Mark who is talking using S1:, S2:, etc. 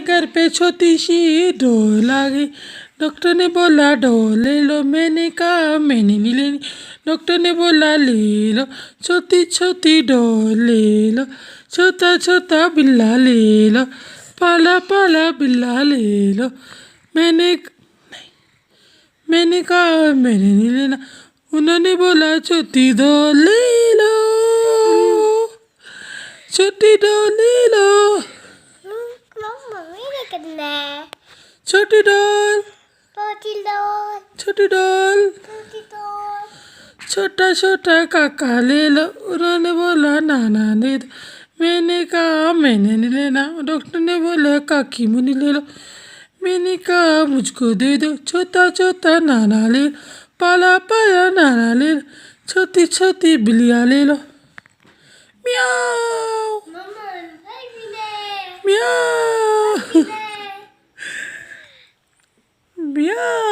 S1: घर पे छोटी सी डोल आ गई। डॉक्टर ने बोला डोल ले लो, मैंने कहा मैंने नहीं लेनी। डॉक्टर ने बोला ले लो, छोटी छोटी डोल ले लो, छोटा छोटा बिल्ला ले लो, पाला पाला बिल्ला ले लो। मैंने कहा मैंने नहीं लेना। उन्होंने बोला छोटी डोल ले लो, छोटी डोल ले लो, छोटी डोल, छोटी डोल, छोटा छोटा काका ले लो। उन्होंने बोला नाना दे दो। मैंने कहा मैंने नहीं लेना। डॉक्टर ने बोला काकी मुनी ले लो। मैंने कहा मुझको दे दो। छोटा छोटा नाना ले लो, पाला पाला नाना ले लो, छोटी छोटी बिल्लियाँ ले लो। म्याऊ म्याऊ म्याऊ।